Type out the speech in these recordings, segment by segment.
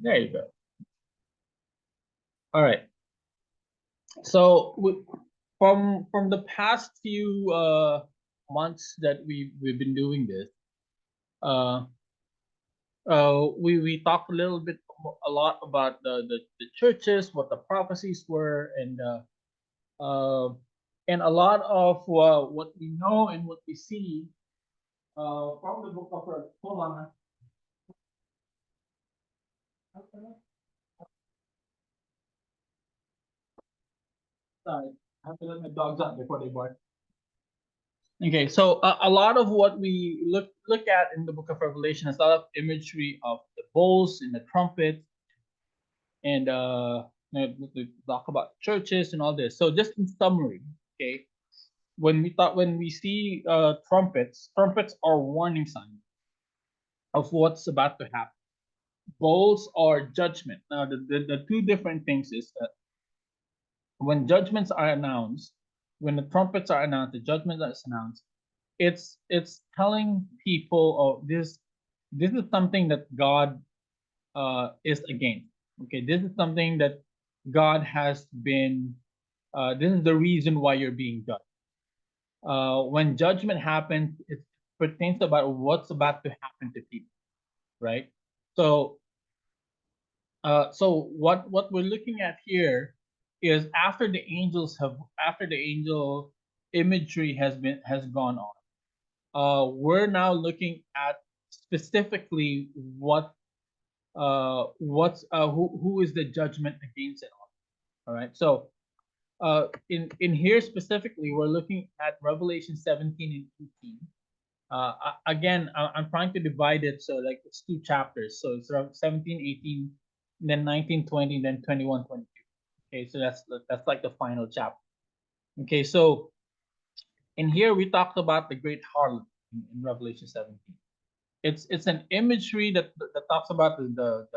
There you go. All right. So from the past few months that we've been doing this, uh, we talked a little bit a lot about the churches, what the prophecies were, uh, and a lot of what we know and what we see from the book of hold on. Sorry, I have to let my dogs out before they bark. Okay, so a lot of what we look at in the book of Revelation is a lot of imagery of the bowls and the trumpet, and we talk about churches and all this. So just in summary, okay, when we see trumpets are warning signs of what's about to happen. Bowls are judgment. Now the two different things is that when judgments are announced, when the trumpets are announced, the judgment is announced, it's telling people, oh, this is something that God is against. Okay, this is something that God has been. This is the reason why you're being judged. When judgment happens, it pertains about what's about to happen to people, right? So, so what we're looking at here is after the angel imagery has gone on. We're now looking at specifically who is the judgment against it all. All right. So in here specifically, we're looking at Revelation 17 and 18. Again, I'm trying to divide it so like it's two chapters. So it's around 17, 18, then 19, 20, then 21, 22. Okay, so that's like the final chapter. Okay, so in here we talked about the great harlot in Revelation 17. It's an imagery that talks about the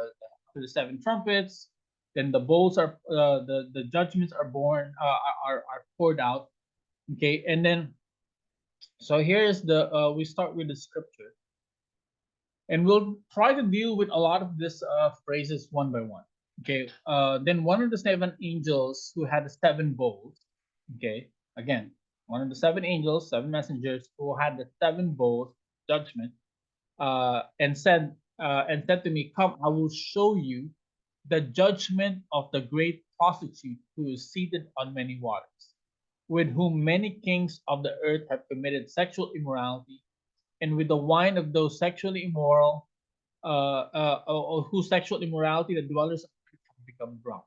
seven trumpets. Then the bowls are the judgments are born are poured out. Okay, and then so here is the we start with the scripture, and we'll try to deal with a lot of these phrases one by one. Okay, then one of the seven angels who had the seven bowls. Okay, again, one of the seven angels, seven messengers who had the seven bowls, judgment, and said to me, "Come, I will show you the judgment of the great prostitute who is seated on many waters, with whom many kings of the earth have committed sexual immorality, and with the wine of those sexually immoral, whose sexual immorality the dwellers of earth have become drunk."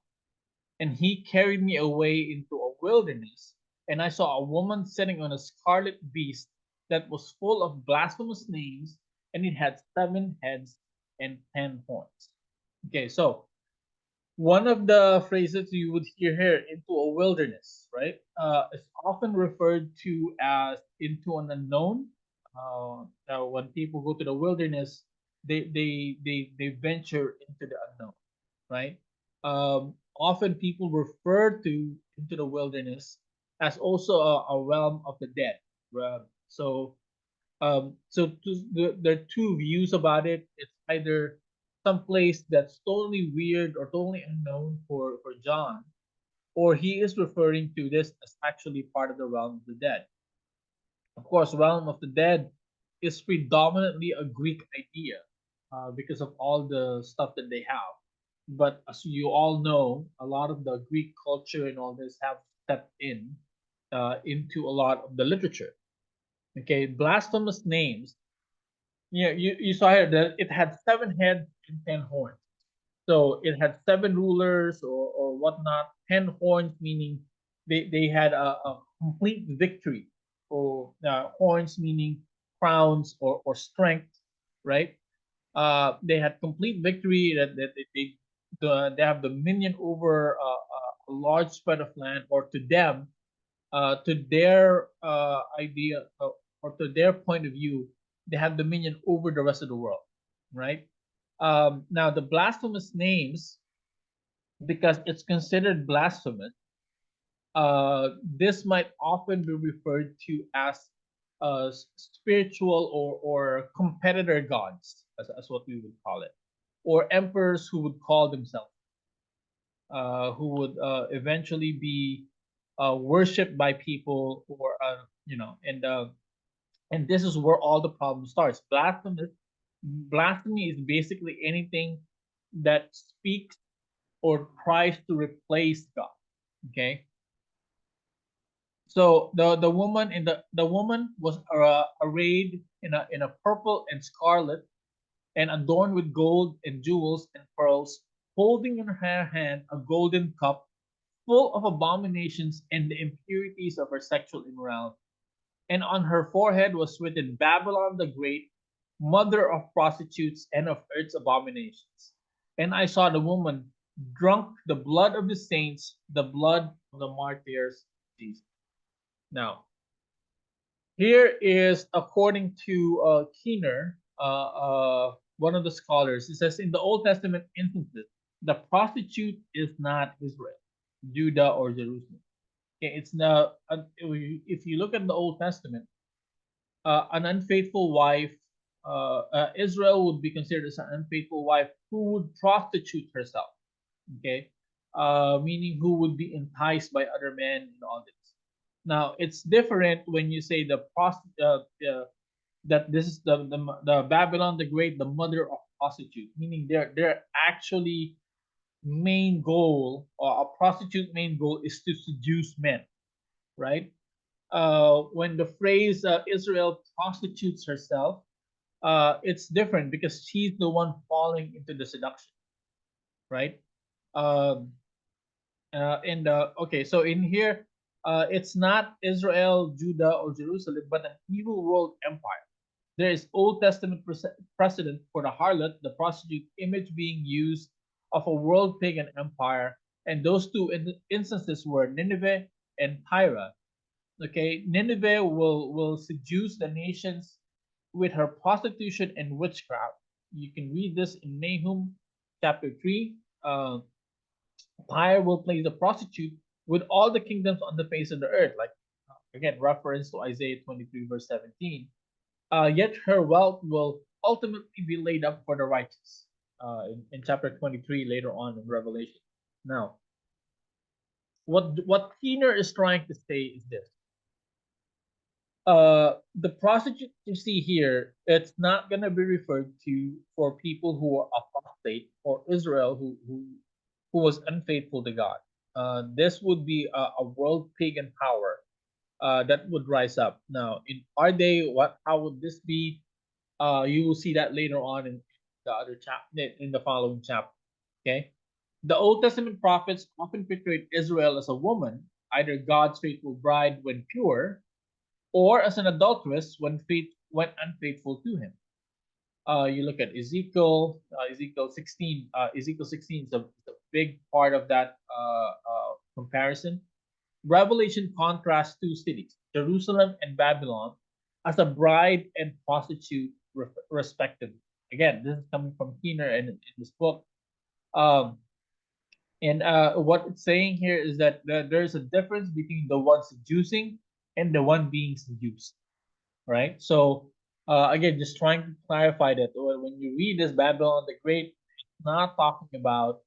And he carried me away into a wilderness, and I saw a woman sitting on a scarlet beast that was full of blasphemous names, and it had 7 heads and 10 horns. Okay, so one of the phrases you would hear here, into a wilderness, right? Is often referred to as into an unknown. When people go to the wilderness, they venture into the unknown, right? Often people refer to into the wilderness as also a realm of the dead. There are two views about it. It's either some place that's totally weird or totally unknown for John, or he is referring to this as actually part of the realm of the dead. Of course, realm of the dead is predominantly a Greek idea because of all the stuff that they have. But as you all know, a lot of the Greek culture and all this have stepped in into a lot of the literature. Okay, blasphemous names. Yeah, you saw here that it had 7 heads and 10 horns. So it had seven rulers or whatnot. 10 horns meaning they had a complete victory. Or horns meaning crowns or strength, right? They had complete victory that they have dominion over a large spread of land, or to them, to their idea or to their point of view, they have dominion over the rest of the world, right? Now the blasphemous names, because it's considered blasphemous, this might often be referred to as spiritual or competitor gods, as what we would call it. or emperors who would call themselves, who would eventually be worshipped by people, or and this is where all the problem starts. Blasphemy is basically anything that speaks or tries to replace God. Okay, so the woman was arrayed in a purple and scarlet, and adorned with gold and jewels and pearls, holding in her hand a golden cup full of abominations and the impurities of her sexual immorality. And on her forehead was written, Babylon the Great, mother of prostitutes and of earth's abominations. And I saw the woman drunk the blood of the saints, the blood of the martyrs of Jesus. Now, here is according to Keener, one of the scholars. It says in the Old Testament instances, the prostitute is not Israel, Judah, or Jerusalem. Okay, it's not. If you look at the Old Testament, an unfaithful wife, Israel would be considered as an unfaithful wife who would prostitute herself. Okay, meaning who would be enticed by other men and all this. Now it's different when you say that this is the Babylon the Great, the mother of prostitute, meaning their actually main goal, or a prostitute main goal, is to seduce men, right? When the phrase Israel prostitutes herself, it's different because she's the one falling into the seduction, right? Um, and Okay, so in here, it's not Israel, Judah, or Jerusalem, but an evil world empire. There is Old Testament precedent for the harlot, the prostitute image being used of a world pagan empire, and those two instances were Nineveh and Tyre. Okay, Nineveh will seduce the nations with her prostitution and witchcraft. You can read this in Nahum chapter 3. Tyre will play the prostitute with all the kingdoms on the face of the earth, like again, reference to Isaiah 23, verse 17. Yet her wealth will ultimately be laid up for the righteous, in chapter 23 later on in Revelation. Now, what Keener is trying to say is this: the prostitute you see here, it's not going to be referred to for people who are apostate, or Israel who was unfaithful to God. This would be a world pagan power that would rise up. Now, in our day, how would this be? You will see that later on in the other in the following chapter. Okay, the Old Testament prophets often portrayed Israel as a woman, either God's faithful bride when pure, or as an adulteress when unfaithful to him. You look at Ezekiel, Ezekiel 16. Ezekiel 16 is a big part of that comparison. Revelation contrasts two cities, Jerusalem and Babylon, as a bride and prostitute, respectively. Again, this is coming from Keener in this book. Um, and what it's saying here is that there's a difference between the one seducing and the one being seduced, right? So again, just trying to clarify that when you read this Babylon the Great, it's not talking about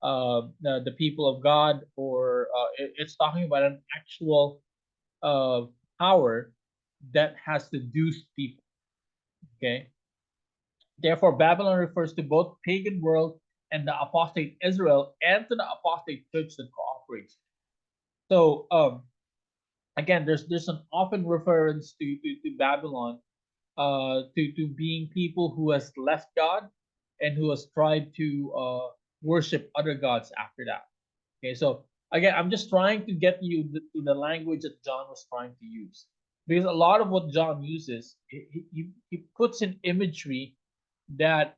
the people of God, or it's talking about an actual uh, power that has seduced people. Okay, therefore Babylon refers to both pagan world and the apostate Israel, and to the apostate church that cooperates. So again, there's an often reference to Babylon, to being people who has left God and who has tried to worship other gods after that. Okay, so again, I'm just trying to get you to the language that John was trying to use, because a lot of what John uses, he puts in imagery that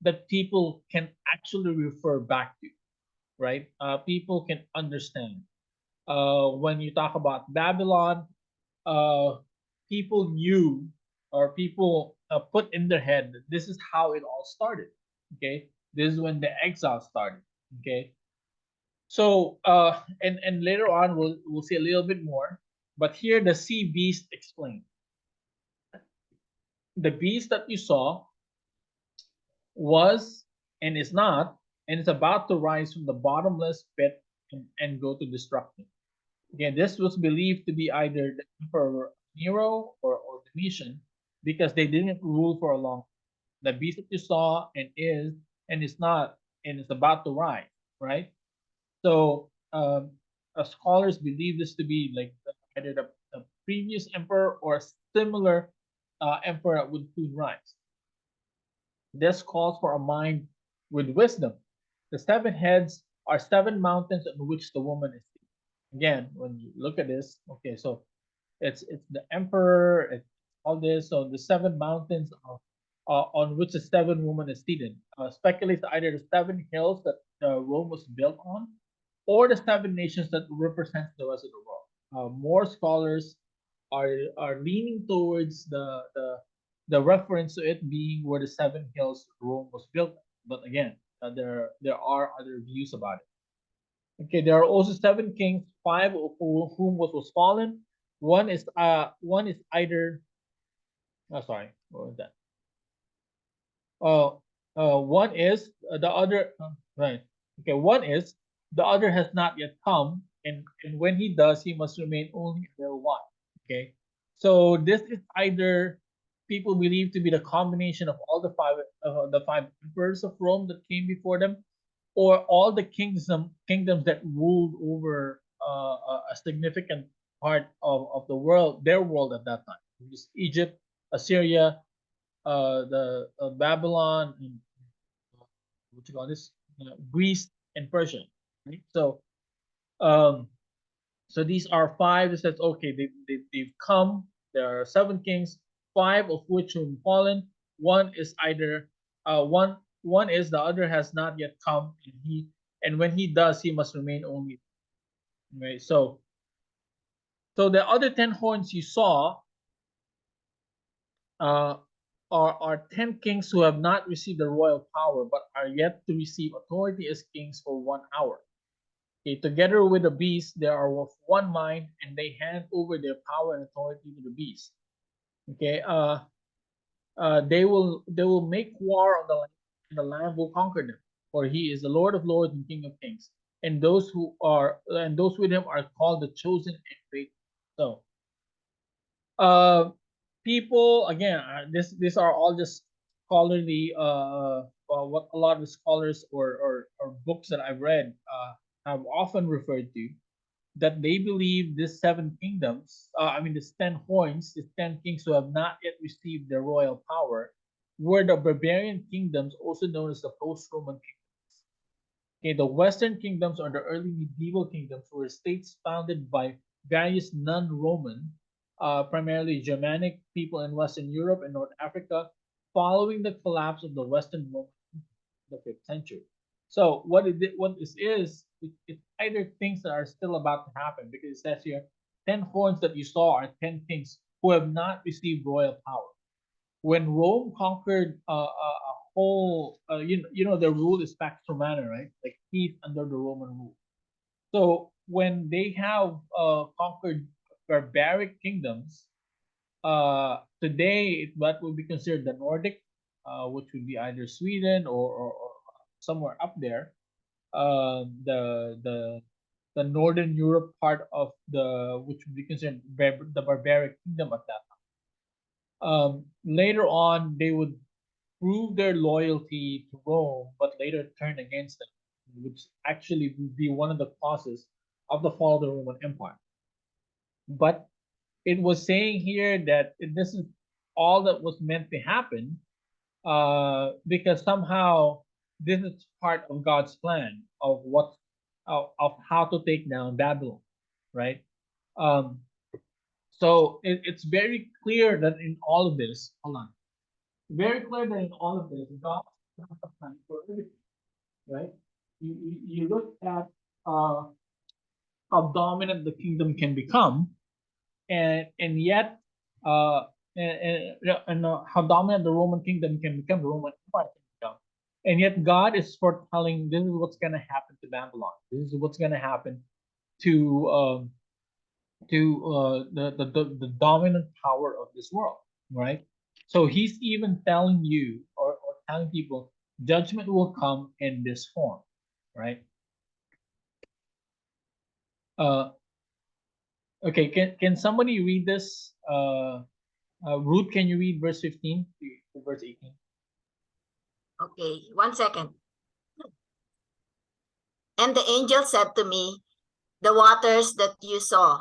that people can actually refer back to, right? People can understand. When you talk about Babylon, uh, people knew, or people put in their head that this is how it all started. Okay, this is when the exile started. Okay, so and later on we'll see a little bit more, but here the sea beast explained. The beast that you saw was and is not, and is about to rise from the bottomless pit and go to destruction. Again, this was believed to be either the Emperor Nero or Domitian because they didn't rule for a long time. The beast that you saw and is not and is about to rise, right? So scholars believe this to be like either the previous emperor or a similar emperor that would soon rise. This calls for a mind with wisdom. The seven heads are seven mountains on which the woman is seated. Again, when you look at this, okay, so it's the emperor, it's all this. So the seven mountains on which the seven woman is seated. Speculates either the seven hills that Rome was built on, or the seven nations that represent the rest of the world. More scholars are leaning towards the reference to it being where the seven hills Rome was built. But again, there are other views about it. Okay, there are also seven kings, five of whom was fallen. One is either sorry, what was that? Uh, one is the other right. Okay, one is the other has not yet come, and when he does, he must remain only until one. Okay, so this is either people believe to be the combination of all the five emperors of Rome that came before them, or all the kingdoms that ruled over a significant part of the world, their world at that time, which is Egypt, Assyria, the Babylon, and what you call this, Greece and Persia. Right? Um, so these are five. It says okay, they've come. There are seven kings, five of which have fallen. One is either one is the other has not yet come, and when he does, he must remain only. Right. So the other 10 horns you saw uh, are 10 kings who have not received the royal power, but are yet to receive authority as kings for 1 hour. Okay, together with the beast, they are of one mind, and they hand over their power and authority to the beast. Okay, they will make war on the land, and the land will conquer them, for he is the Lord of lords and King of kings, and those with him are called the chosen and faithful. So, uh, people again, these are all just scholarly, what a lot of the scholars or books that I've read have often referred to, that they believe these seven kingdoms, I mean, these 10 horns, these 10 kings who have not yet received their royal power, were the barbarian kingdoms, also known as the post-Roman kingdoms. Okay, the Western kingdoms or the early medieval kingdoms were states founded by various non-Roman, primarily Germanic people in Western Europe and North Africa, following the collapse of the Western Roman in the 5th century. So what this is, it's either things that are still about to happen because it says here, 10 horns that you saw are 10 kings who have not received royal power. When Rome conquered a whole, the rule is Pax Romana, right? Like peace under the Roman rule. So when they have conquered barbaric kingdoms, today what would be considered the Nordic, which would be either Sweden or somewhere up there, the Northern Europe part of the which would be considered the barbaric kingdom at that time. Later on, they would prove their loyalty to Rome, but later turn against them, which actually would be one of the causes of the fall of the Roman Empire. But it was saying here that this is all that was meant to happen, because somehow this is part of God's plan of of how to take down Babylon, right? Um, so it's very clear that in all of this, hold on, very clear that in all of this, God has a plan for everything, right? You look at how dominant the kingdom can become, and yet uh, how dominant the Roman kingdom can become, the Roman Empire can become, and yet God is foretelling this is what's going to happen to Babylon. This is what's going to happen to the dominant power of this world, right? So He's even telling you or telling people judgment will come in this form, right? Uh, okay, can somebody read this? Ruth, can you read verse 15 to verse 18? Okay, 1 second. And the angel said to me, the waters that you saw,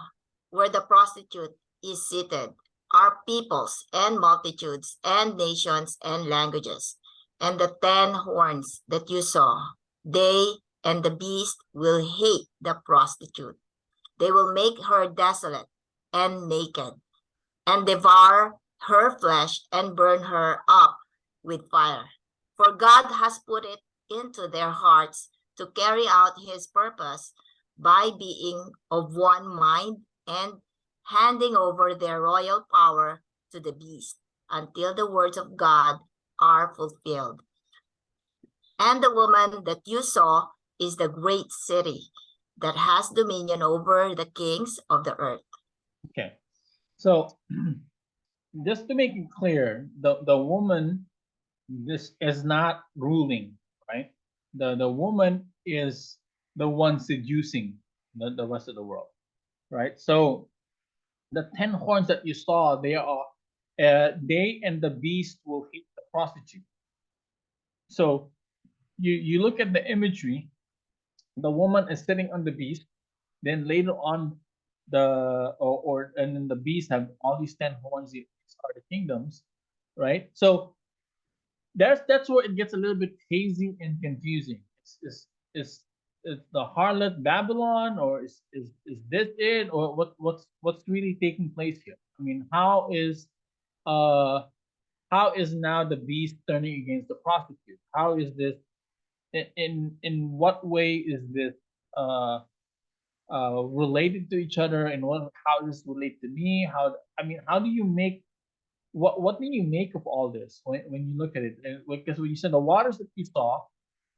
where the prostitute is seated, are peoples and multitudes and nations and languages. And the 10 horns that you saw, they and the beast will hate the prostitute. They will make her desolate and naked, and devour her flesh and burn her up with fire. For God has put it into their hearts to carry out his purpose by being of one mind and handing over their royal power to the beast until the words of God are fulfilled. And the woman that you saw is the great city that has dominion over the kings of the earth. Okay, so just to make it clear, the woman, this is not ruling, right? The woman is the one seducing the rest of the world, right? So the 10 horns that you saw, they and the beast will hate the prostitute. So you look at the imagery, the woman is sitting on the beast, then later on and then the beast have all these 10 horns. These are the kingdoms, right? So that's where it gets a little bit hazy and confusing. Is is the harlot Babylon, or is this it, or what's really taking place here? I mean, uh how is now the beast turning against the prostitute? How is this, in what way is this uh related to each other, and how does this relate to me? How do you make, what do you make of all this when you look at it? Because when you said the waters that you saw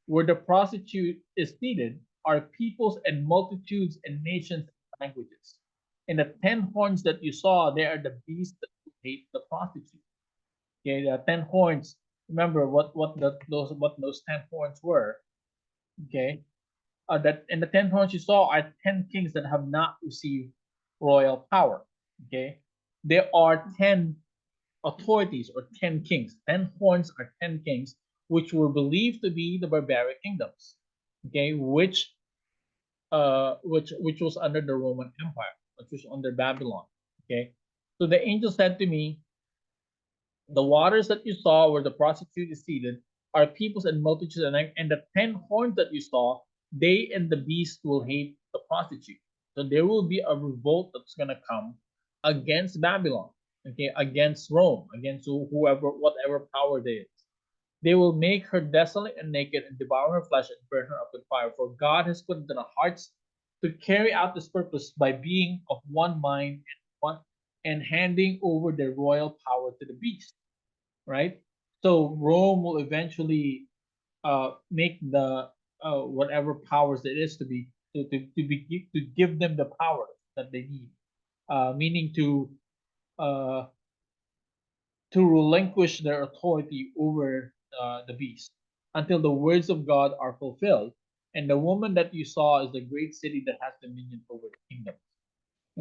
where the prostitute is seated are peoples and multitudes and nations and languages. And the 10 horns that you saw, they are the beasts that hate the prostitute. Okay, the 10 horns. Remember what those 10 horns were. Okay, that and the 10 horns you saw are 10 kings that have not received royal power. Okay, there are 10 authorities or 10 kings. 10 horns are 10 kings, which were believed to be the barbaric kingdoms. Okay, which was under the Roman Empire, which was under Babylon. Okay, so the angel said to me, the waters that you saw where the prostitute is seated are peoples and multitudes, and the 10 horns that you saw, they and the beast will hate the prostitute. So there will be a revolt that's going to come against Babylon, okay, against Rome, against whoever, whatever power there is. They will make her desolate and naked and devour her flesh and burn her up with fire. For God has put into their hearts to carry out this purpose by being of one mind and handing over their royal power to the beast, right? So Rome will eventually make the whatever powers it is to give them the power that they need, meaning uh, to relinquish their authority over the beast until the words of God are fulfilled. And the woman that you saw is the great city that has dominion over the kingdom.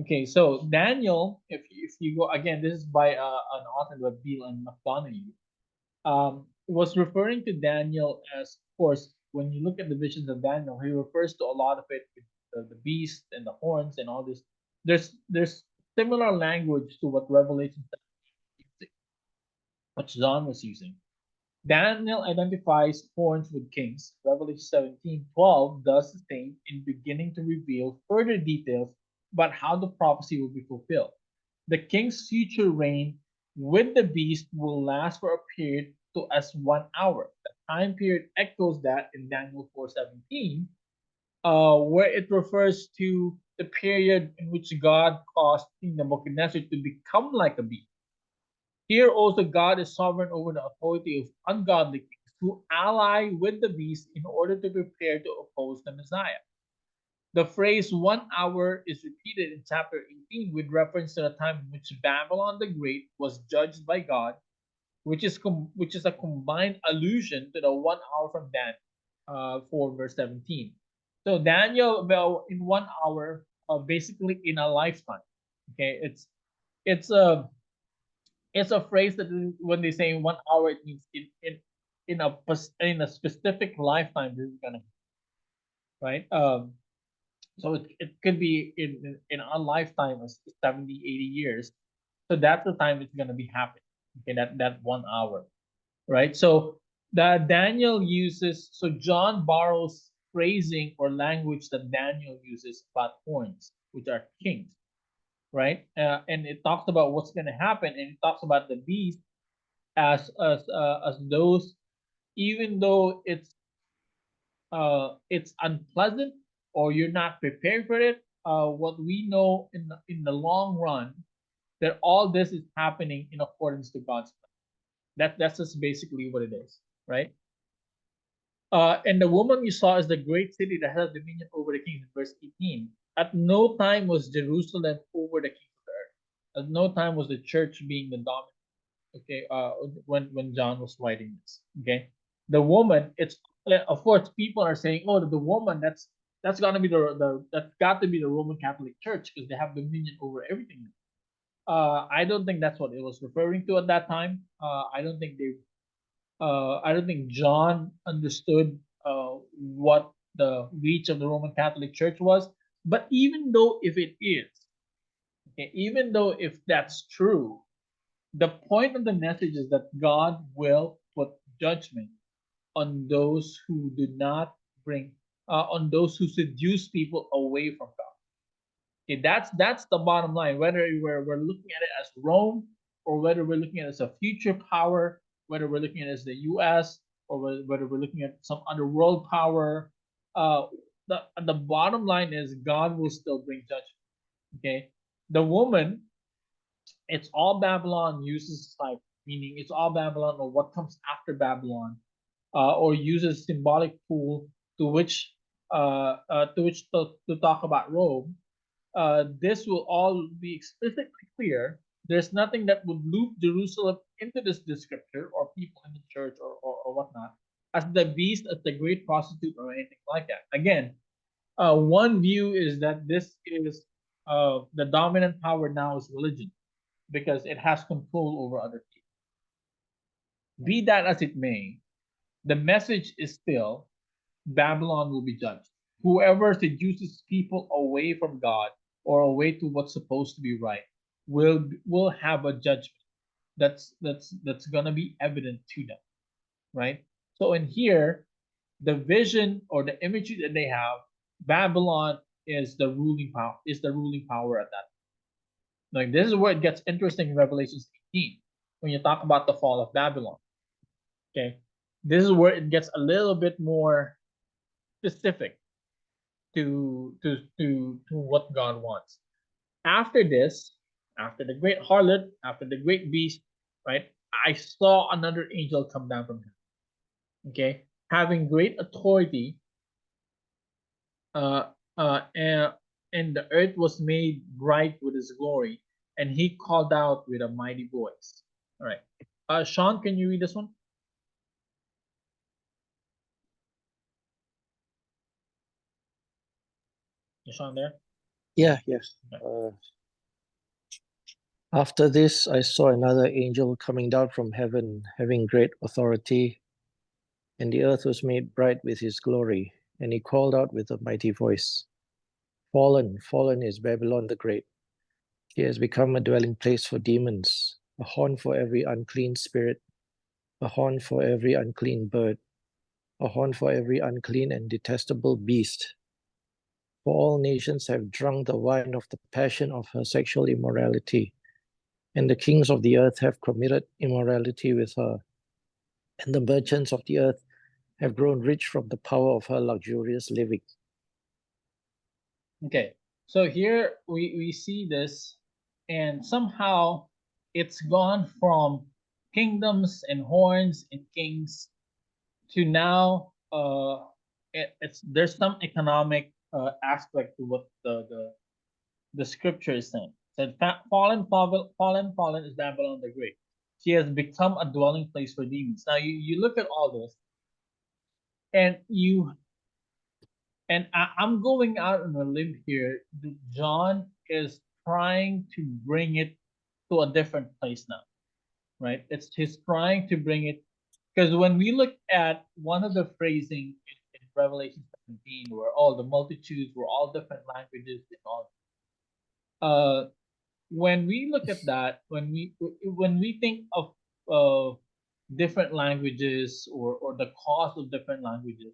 Okay, so Daniel, if you go again, this is by an author by Beale and McDonough, was referring to Daniel as, of course, when you look at the visions of Daniel, he refers to a lot of it with the beast and the horns and all this. There's similar language to what Revelation 17, what John was using. Daniel identifies horns with kings. Revelation 17:12 does the same in beginning to reveal further details about how the prophecy will be fulfilled. The king's future reign with the beast will last for a period to as 1 hour. The time period echoes that in Daniel 4:17, where it refers to the period in which God caused King Nebuchadnezzar to become like a beast. Here also God is sovereign over the authority of ungodly kings who ally with the beast in order to prepare to oppose the Messiah. The phrase 1 hour is repeated in chapter 18 with reference to the time in which Babylon the Great was judged by God which is a combined allusion to the 1 hour from Dan, 4 verse 17. So Daniel, well, in 1 hour, basically in a lifetime. Okay, it's a it's a phrase that when they say in 1 hour, it means in a specific lifetime this is gonna, right. So it could be in our lifetime as 70, 80 years. So that's the time it's gonna be happening. Okay, that 1 hour, right? So that Daniel uses, so John borrows phrasing or language that Daniel uses about horns, which are kings, right? And it talks about what's going to happen, and it talks about the beast as those, even though it's unpleasant or you're not prepared for it. What we know in the long run, that all this is happening in accordance to God's plan. That's just basically what it is, right? And the woman you saw is the great city that has dominion over the kings, in verse 18. At no time was Jerusalem over the kings of the earth. At no time was the church being the dominant. Okay, when John was writing this. Okay, the woman, it's of course people are saying, oh, the woman, that's got to be the that's got to be the Roman Catholic Church because they have dominion over everything. I don't think that's what it was referring to at that time. I don't think John understood what the reach of the Roman Catholic Church was. But even though if it is, okay, even though if that's true, the point of the message is that God will put judgment on those who do not bring, on those who seduce people away from God. Okay, that's the bottom line. Whether we're looking at it as Rome, or whether we're looking at it as a future power, whether we're looking at it as the U.S., or whether we're looking at some other world power, the bottom line is God will still bring judgment. Okay, the woman, it's all Babylon uses like, meaning it's all Babylon or what comes after Babylon, or uses symbolic tool to which to talk about Rome. This will all be explicitly clear. There's nothing that would loop Jerusalem into this descriptor or people in the church or whatnot as the beast, as the great prostitute, or anything like that. Again, one view is that this is the dominant power now is religion because it has control over other people. Be that as it may, the message is still Babylon will be judged. Whoever seduces people away from God or away to what's supposed to be right will have a judgment that's gonna be evident to them, right? So in here, the vision or the imagery that they have, Babylon is the ruling power at that. Like this is where it gets interesting in Revelation 18 when you talk about the fall of Babylon. Okay, this is where it gets a little bit more specific to what God wants. After this, after the great harlot, after the great beast, right? I saw another angel come down from heaven. Okay, having great authority, uh, and the earth was made bright with his glory, and he called out with a mighty voice. All right, Sean, can you read this one? Is Sean there? Yeah, yes. Okay. After this, I saw another angel coming down from heaven, having great authority, and the earth was made bright with his glory. And he called out with a mighty voice, Fallen, fallen is Babylon the Great. She has become a dwelling place for demons, a horn for every unclean spirit, a horn for every unclean bird, a horn for every unclean and detestable beast. For all nations have drunk the wine of the passion of her sexual immorality, and the kings of the earth have committed immorality with her, and the merchants of the earth have grown rich from the power of her luxurious living. Okay, so here we see this, and somehow it's gone from kingdoms and horns and kings to now it's there's some economic aspect to what the scripture is saying. It said fallen is Babylon the Great. She has become a dwelling place for demons. Now you look at all this, and I'm going out on a limb here that John is trying to bring it to a different place now, right? It's he's trying to bring it because when we look at one of the phrasing in Revelation 17, where all the multitudes were all different languages and all, uh, when we look at that, when we think of uh, different languages or the cause of different languages,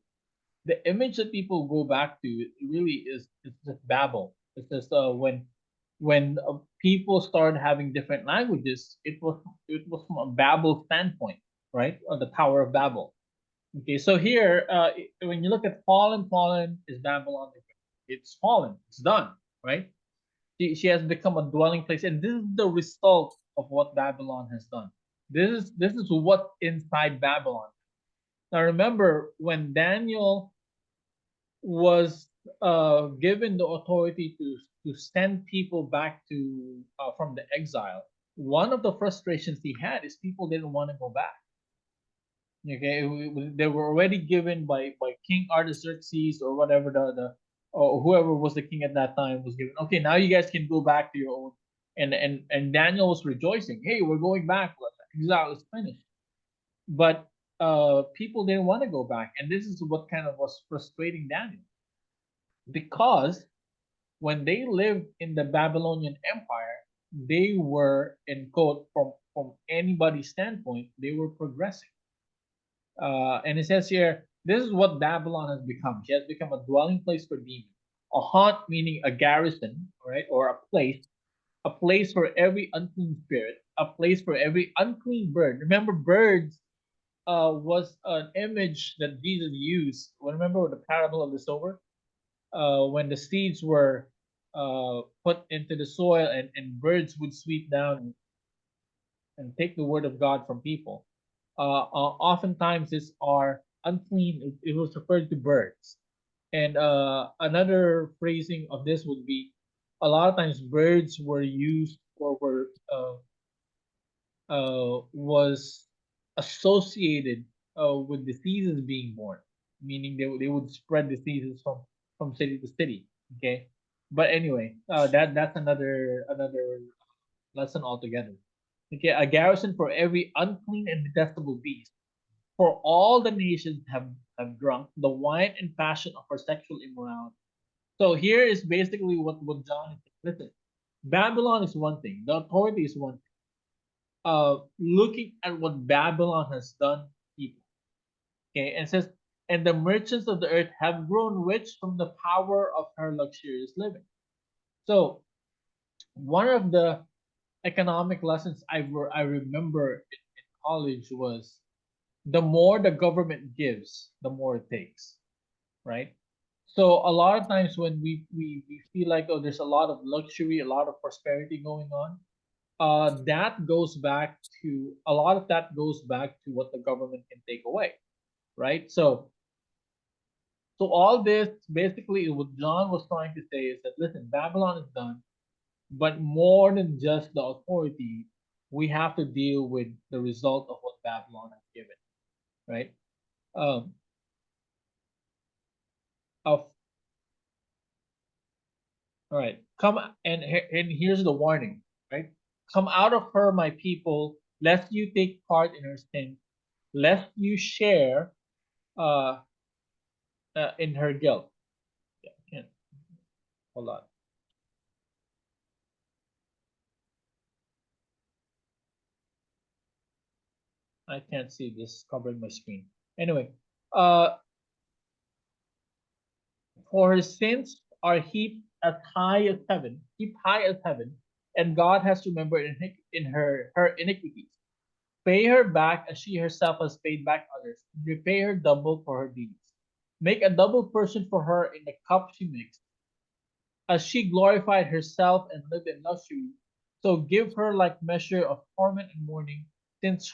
the image that people go back to really is just Babel. It's just when people started having different languages, it was from a Babel standpoint, right? Or the Tower of Babel. Okay, so here, when you look at fallen is Babylon. It's fallen. It's done, right? She has become a dwelling place, and this is the result of what Babylon has done. This is what's inside Babylon. Now remember when Daniel was given the authority to send people back to from the exile. One of the frustrations he had is people didn't want to go back. Okay, they were already given by King Artaxerxes or whatever the or whoever was the king at that time was given. Okay, now you guys can go back to your own. And Daniel was rejoicing. Hey, we're going back. Exile is finished. But people didn't want to go back, and this is what kind of was frustrating Daniel because when they lived in the Babylonian Empire, they were, in quote, from anybody's standpoint, they were progressing. And it says here, this is what Babylon has become. She has become a dwelling place for demons, a haunt meaning a garrison, right, or a place for every unclean spirit, a place for every unclean bird. Remember, birds was an image that Jesus used. Well, remember the parable of the sower? When the seeds were put into the soil and birds would sweep down and take the word of God from people. Oftentimes, these are unclean. It was referred to birds. And another phrasing of this would be a lot of times birds were used or were was associated with diseases being born, meaning they would spread diseases from city to city. Okay, but anyway, that's another lesson altogether. Okay, a garrison for every unclean and detestable beast. For all the nations have drunk the wine and passion of her sexual immorality. So here is basically what John is saying. Listen, Babylon is one thing, the authority is one thing. Looking at what Babylon has done to people. Okay, and it says, and the merchants of the earth have grown rich from the power of her luxurious living. So one of the economic lessons I remember in college was the more the government gives, the more it takes, right? So a lot of times when we feel like, oh, there's a lot of luxury, a lot of prosperity going on, that goes back to a lot of that goes back to what the government can take away, right? So all this basically what John was trying to say is that listen, Babylon is done, but more than just the authority, we have to deal with the result of what Babylon has given, right? Um, of all right, come and here's the warning, right? Come out of her, my people, lest you take part in her sin, lest you share uh, in her guilt. Yeah, can't hold on. I can't see this covering my screen. Anyway, uh, for her sins are heaped as high as heaven, heap high as heaven, and God has remembered in her iniquities. Pay her back as she herself has paid back others. Repay her double for her deeds. Make a double portion for her in the cup she mixed. As she glorified herself and lived in luxury, so give her like measure of torment and mourning, since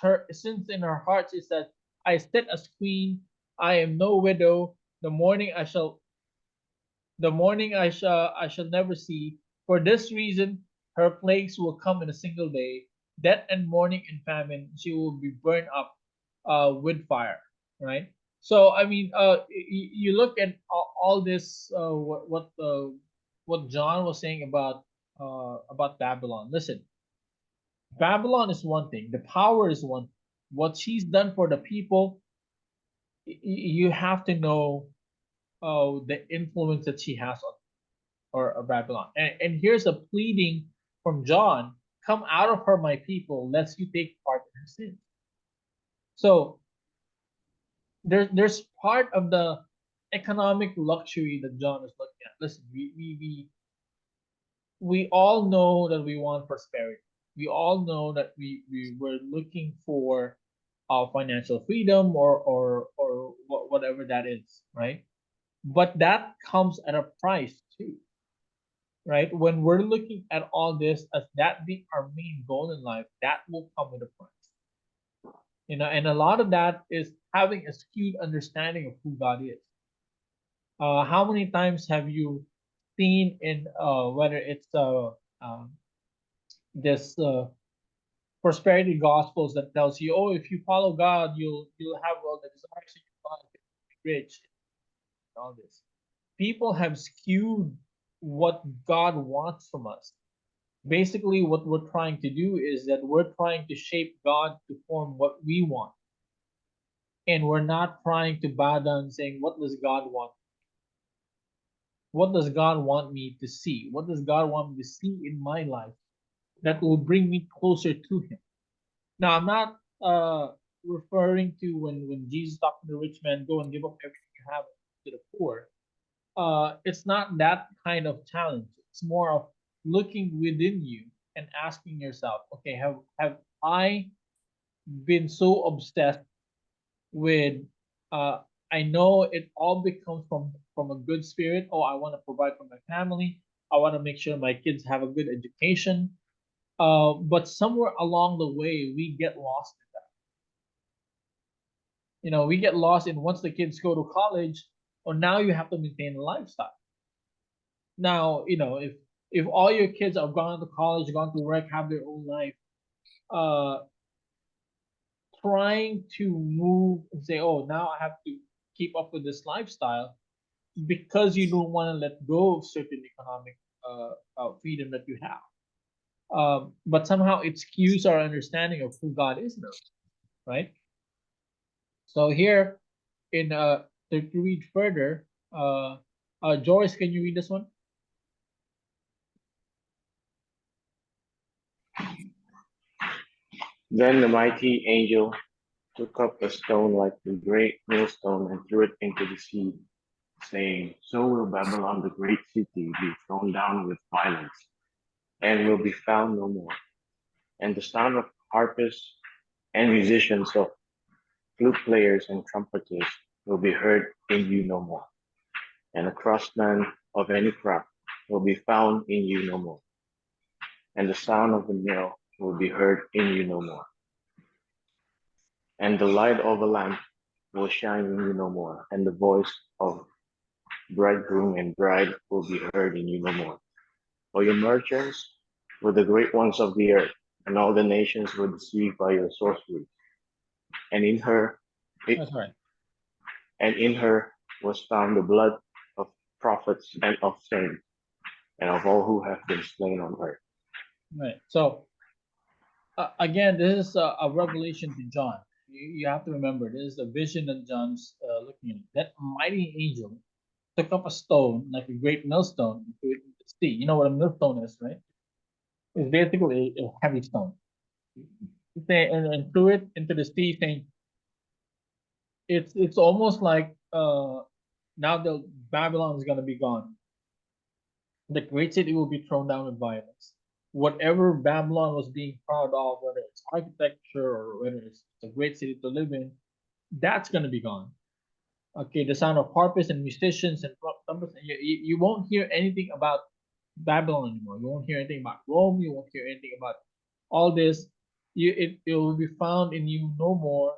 in her heart she said, I sit as queen, I am no widow, the morning I shall never see. For this reason her plagues will come in a single day. death and mourning and famine. She will be burned up with fire, right? So I mean, you look at all this, what John was saying about Babylon. Listen, Babylon is one thing, the power is one thing. What she's done for the people, you have to know the influence that she has on or Babylon. And here's a pleading from John: "Come out of her, my people, lest you take part in her sin." So there's part of the economic luxury that John is looking at. Listen, we all know that we want prosperity. We all know that we were looking for financial freedom or whatever that is, right? But that comes at a price too, right? When we're looking at all this as that being our main goal in life, that will come with a price. And a lot of that is having a skewed understanding of who God is. How many times have you seen in whether it's this prosperity gospels that tells you, oh, if you follow God, you'll have all the desires in your life, you'll be rich, and all this. People have skewed what God wants from us. Basically, what we're trying to do is that we're trying to shape God to form what we want, and we're not trying to bow down saying, what does God want? What does God want me to see? What does God want me to see in my life that will bring me closer to Him? Now, I'm not referring to when Jesus talked to the rich man, go and give up everything you have to the poor. It's not that kind of challenge. It's more of looking within you and asking yourself, okay, have I been so obsessed with uh I know it all becomes from a good spirit. Oh, I want to provide for my family. I want to make sure my kids have a good education. But somewhere along the way, we get lost in that. We get lost in once the kids go to college, or now you have to maintain a lifestyle. Now, if all your kids have gone to college, gone to work, have their own life, uh, trying to move and say, oh, now I have to keep up with this lifestyle because you don't want to let go of certain economic freedom that you have. But somehow it skews our understanding of who God is now, right? So here, in to read further, Joyce, can you read this one? Then the mighty angel took up a stone like a great millstone and threw it into the sea, saying, so will Babylon the great city be thrown down with violence, and will be found no more. And the sound of harpists and musicians, of flute players and trumpeters will be heard in you no more. And a craftsman of any craft will be found in you no more. And the sound of the mill will be heard in you no more. And the light of a lamp will shine in you no more. And the voice of bridegroom and bride will be heard in you no more. For your merchants were the great ones of the earth, and all the nations were deceived by your sorcery. And in her, it, That's right. and in her was found the blood of prophets and of saints, and of all who have been slain on earth. Right. So again, this is a revelation to John. You have to remember, this is a vision that John's looking at. That mighty angel took up a stone, like a great millstone, and threw it into the sea. You know what a millstone is, right? It's basically a heavy stone. And threw it into the sea, saying, it's almost like now the Babylon is gonna be gone. The great city will be thrown down with violence. Whatever Babylon was being proud of, whether it's architecture or whether it's a great city to live in, that's gonna be gone. Okay, the sound of harpists and musicians and trumpets. You won't hear anything about Babylon anymore. You won't hear anything about Rome. You won't hear anything about all this. It will be found in you no more.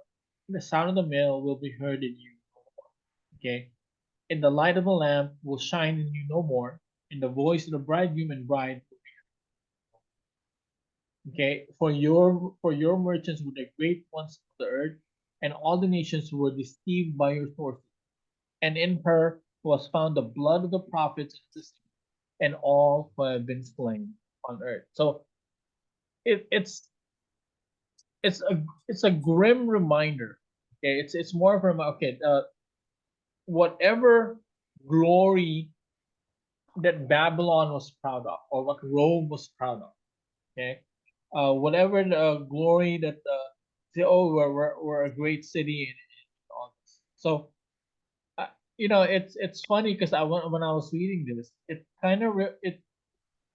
The sound of the mill will be heard in you no more. Okay, and the light of the lamp will shine in you no more. And the voice of the bridegroom and bride will be heard. Okay, for your merchants were the great ones of the earth, and all the nations were deceived by your sources. And in her was found the blood of the prophets and all who have been slain on earth. So it, it's it's a grim reminder. Okay, it's more of a okay. Whatever glory that Babylon was proud of, or what Rome was proud of. Okay, whatever the glory that say, oh, we're a great city and all this. So uh, it's funny because when I was reading this, it kind of it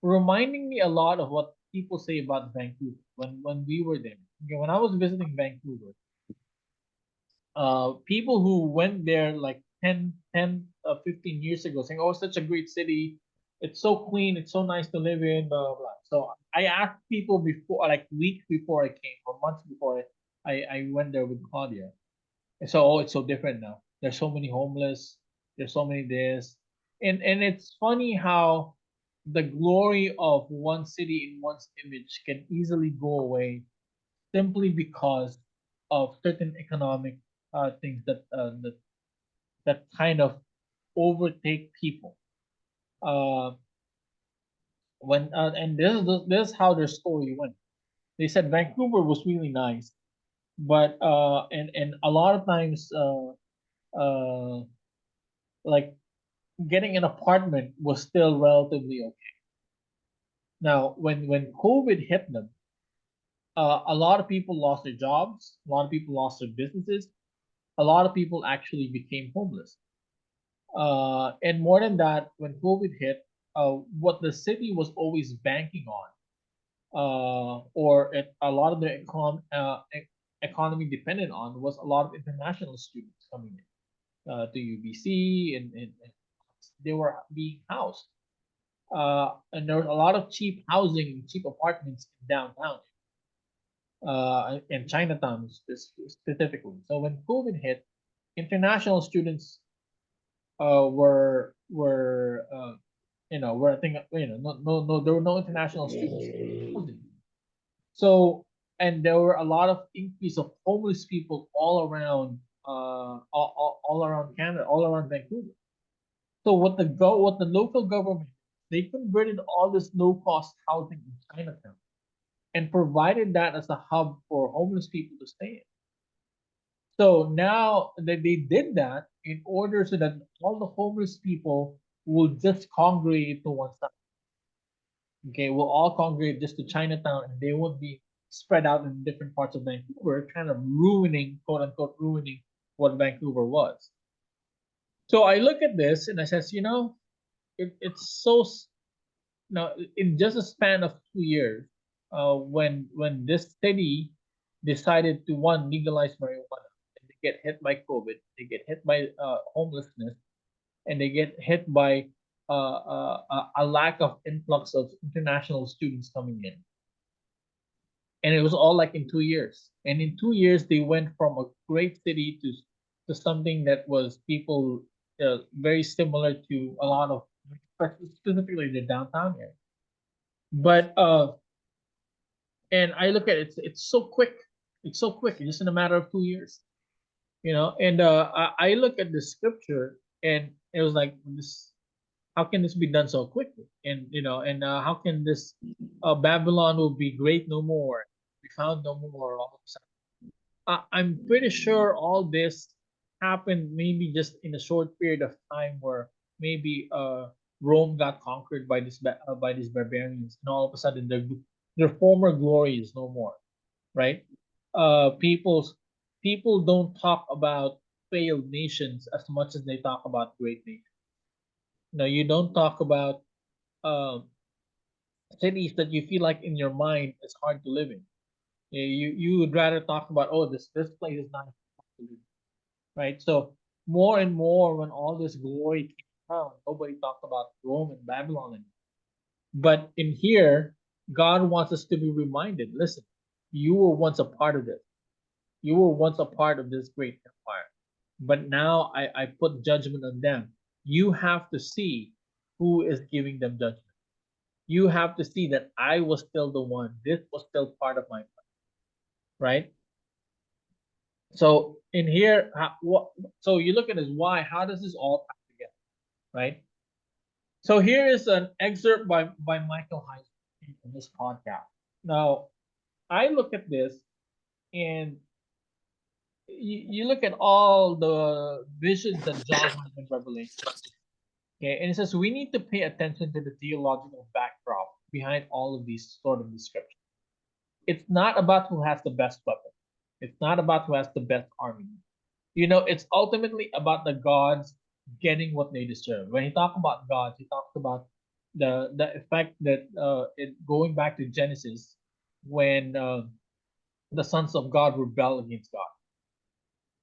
reminding me a lot of what people say about Vancouver when we were there. Okay, when I was visiting Vancouver, people who went there like 15 years ago saying, oh, it's such a great city. It's so clean. It's so nice to live in, blah, blah, blah. So I asked people before, like weeks before I came or months before I went there with Claudia. And so, oh, it's so different now. There's so many homeless. There's so many this. And it's funny how the glory of one city in one's image can easily go away simply because of certain economic things that kind of overtake people. Uh, when and this is how their story went. They said Vancouver was really nice, but and a lot of times like getting an apartment was still relatively okay. Now when COVID hit them, a lot of people lost their jobs, a lot of people lost their businesses, a lot of people actually became homeless. And more than that, when COVID hit, what the city was always banking on, a lot of their economy depended on, was a lot of international students coming in to UBC, and they were being housed. And there was a lot of cheap housing, cheap apartments in downtown, in Chinatown specifically. So when COVID hit, international students were I think no there were no international students housing. So and there were a lot of increase of homeless people all around all around Canada, all around Vancouver. So what the local government, they converted all this low cost housing in Chinatown and provided that as a hub for homeless people to stay in. So now that they did that in order so that all the homeless people will just congregate to one side. Okay, we'll all congregate just to Chinatown and they won't be spread out in different parts of Vancouver, kind of ruining, quote unquote, ruining what Vancouver was. So I look at this and I says, it's so now in just a span of 2 years, when this city decided to one legalize marijuana, and they get hit by COVID, they get hit by homelessness, and they get hit by a lack of influx of international students coming in, and it was all like in 2 years. And in 2 years, they went from a great city to something that was people very similar to a lot of specifically the downtown area. But and I look at it, it's so quick. It's so quick, just in a matter of 2 years, And I look at the scripture, and it was like this. How can this be done so quickly? And how can this Babylon will be great no more, be found no more all of a sudden? I'm pretty sure all this happened maybe just in a short period of time, where maybe Rome got conquered by by these barbarians, and all of a sudden their former glory is no more, right? People don't talk about failed nations as much as they talk about great nations. You don't talk about um, cities that you feel like in your mind it's hard to live in. You would rather talk about, oh, this place is nice to live in, right? So more and more, when all this glory came down, nobody talked about Rome and Babylon anymore. But in here, God wants us to be reminded. Listen, you were once a part of this. You were once a part of this great empire, but now I put judgment on them. You have to see who is giving them judgment. you have to see that I was still the one. This was still part of my plan, right? So in here, what? So you look at this why. How does this all tie together, right? So here is an excerpt by Michael Heiser in this podcast. Now I look at this and you look at all the visions that John has in Revelation. Okay, and it says we need to pay attention to the theological backdrop behind all of these sort of descriptions. It's not about who has the best weapon. It's not about who has the best army. It's ultimately about the gods getting what they deserve. When he talks about gods, he talks about the effect that going back to Genesis, when the sons of God rebel against God,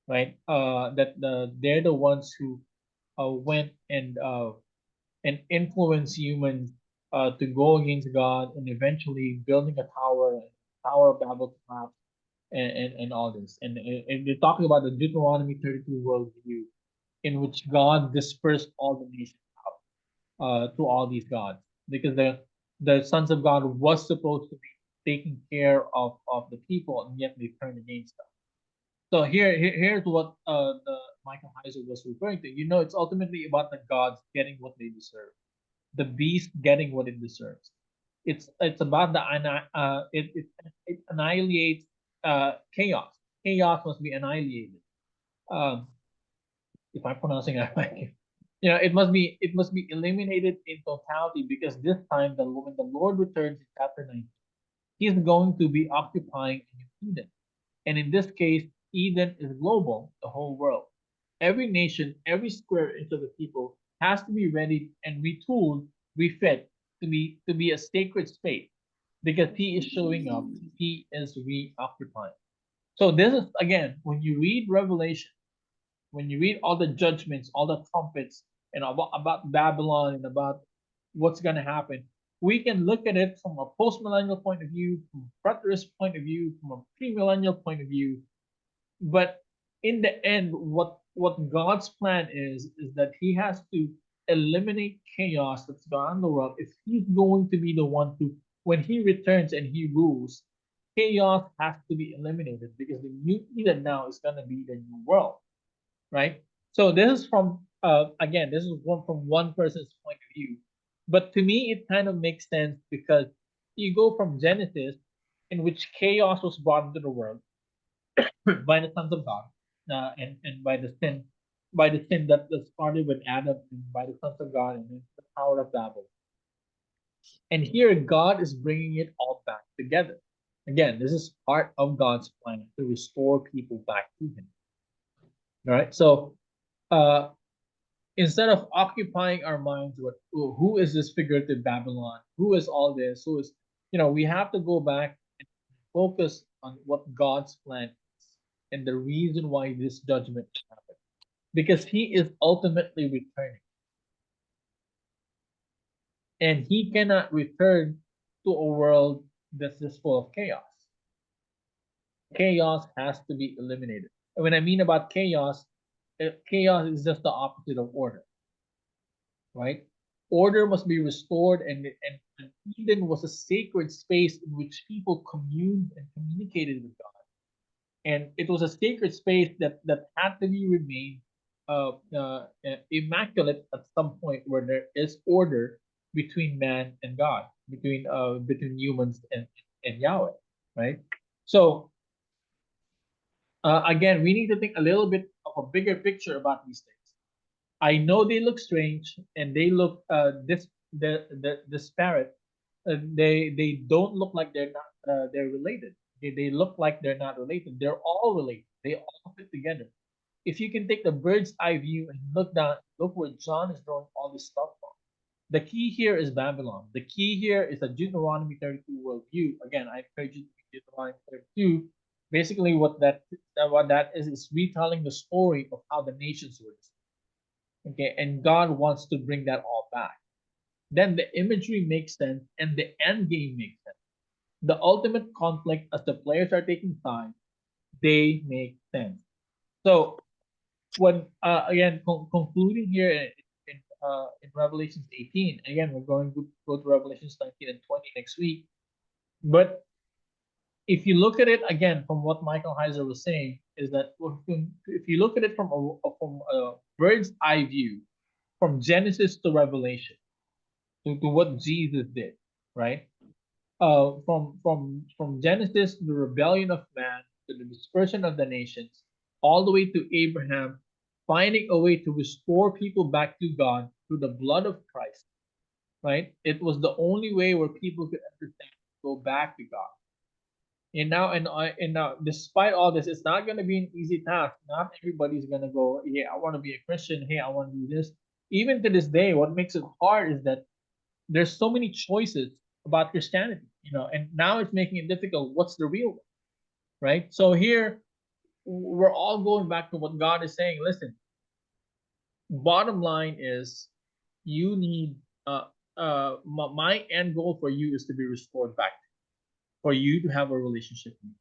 right? They're the ones who went and influenced humans to go against God, and eventually building a tower, Tower of Babel collapse, and all this. And they're talking about the Deuteronomy 32 worldview, in which God dispersed all the nations out to all these gods, because the sons of God was supposed to be taking care of the people, and yet they turned against them. So here's what the Michael Heiser was referring to. It's ultimately about the gods getting what they deserve, the beast getting what it deserves. It's about it annihilates chaos. Chaos must be annihilated. Um, if I'm pronouncing that right, it must be eliminated in totality, because this time, when the Lord returns in chapter 9, He's going to be occupying a new Eden. And in this case, Eden is global, the whole world. Every nation, every square inch of the people has to be ready and retooled, refit to be a sacred space, because he is showing up, he is reoccupying. So this is, again, when you read Revelation, when you read all the judgments, all the trumpets, and about Babylon and about what's going to happen, we can look at it from a post-millennial point of view, from a preterist point of view, from a pre-millennial point of view. But in the end, what God's plan is that He has to eliminate chaos that's gone on in the world. If He's going to be the one to, when He returns and He rules, chaos has to be eliminated, because the new Eden now is going to be the new world, right? So this is again, this is from one person's point of view, but to me it kind of makes sense, because you go from Genesis, in which chaos was brought into the world by the sons of God, and by the sin that started with Adam, and by the sons of God, and then the Tower of Babel. And here God is bringing it all back together. Again, this is part of God's plan to restore people back to Him. All right, so uh, instead of occupying our minds with, "Oh, who is this figurative Babylon? Who is all this? Who is," we have to go back and focus on what God's plan is, and the reason why this judgment happened. Because He is ultimately returning, and He cannot return to a world that's just full of chaos. Chaos has to be eliminated. And when I mean about chaos, chaos is just the opposite of order, right? Order must be restored, and Eden was a sacred space in which people communed and communicated with God. And it was a sacred space that had to be remained immaculate at some point, where there is order between man and God, between humans and Yahweh, right? So again, we need to think a little bit of a bigger picture about these things. I know they look strange, and they look the disparate. They don't look like they're related. They look like they're not related. They're all related. They all fit together. If you can take the bird's eye view and look down, look where John is drawing all this stuff from. The key here is Babylon. The key here is a Deuteronomy 32 worldview. Again, I encourage you to read Deuteronomy 32. Basically, what that is retelling the story of how the nations were. Okay, and God wants to bring that all back. Then the imagery makes sense, and the end game makes sense. The ultimate conflict, as the players are taking sides, they make sense. So when again concluding here in in Revelations 18. Again, we're going to go to Revelations 19 and 20 next week. But if you look at it again from what Michael Heiser was saying, is that if you look at it from a bird's eye view, from Genesis to Revelation, to what Jesus did, right? From Genesis, the rebellion of man, to the dispersion of the nations, all the way to Abraham finding a way to restore people back to God through the blood of Christ, right? It was the only way where people could understand, go back to God. And now, despite all this, it's not going to be an easy task. Not everybody's going to go, yeah, I want to be a Christian. Hey, I want to do this. Even to this day, what makes it hard is that there's so many choices about Christianity, and now it's making it difficult. What's the real one, right? So here, we're all going back to what God is saying. Listen, bottom line is, you need my end goal for you is to be restored back, for you to have a relationship with me,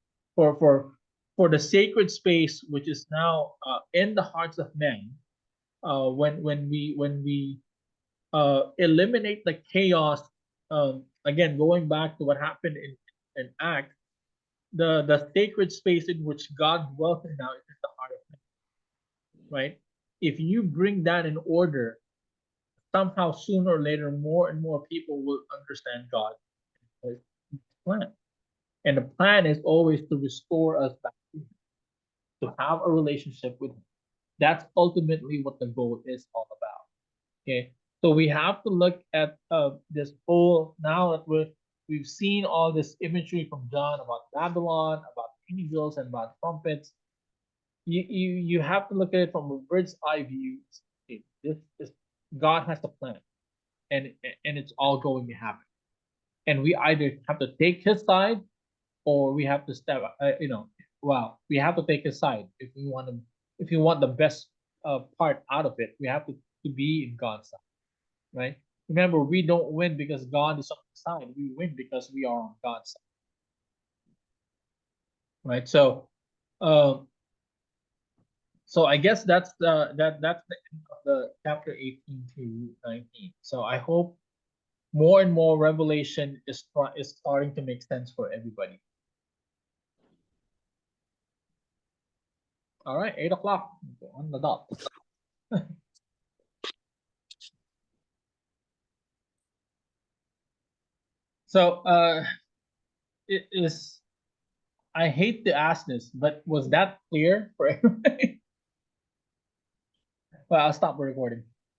for the sacred space which is now in the hearts of men. When we eliminate the chaos, again going back to what happened in Acts, the sacred space in which God dwells in now is in the heart of man, right? If you bring that in order, somehow sooner or later more and more people will understand God and His plan. And the plan is always to restore us back to Him, to have a relationship with Him. That's ultimately what the goal is all about. Okay, so we have to look at this whole, now that we've seen all this imagery from John about Babylon, about angels, and about trumpets. You have to look at it from a bird's eye view. Okay, this God has a plan, and it's all going to happen. And we either have to take His side, or we have to step. Well, we have to take His side if we want to. If you want the best part out of it, we have to be in God's side, right? Remember, we don't win because God is on the side. We win because we are on God's side, right? So I guess that's that's the end of the chapter 18 to 19. So I hope more and more revelation is starting to make sense for everybody. All right, 8 o'clock on the dot. So it is. I hate to ask this, but was that clear for everybody? Well, I'll stop the recording.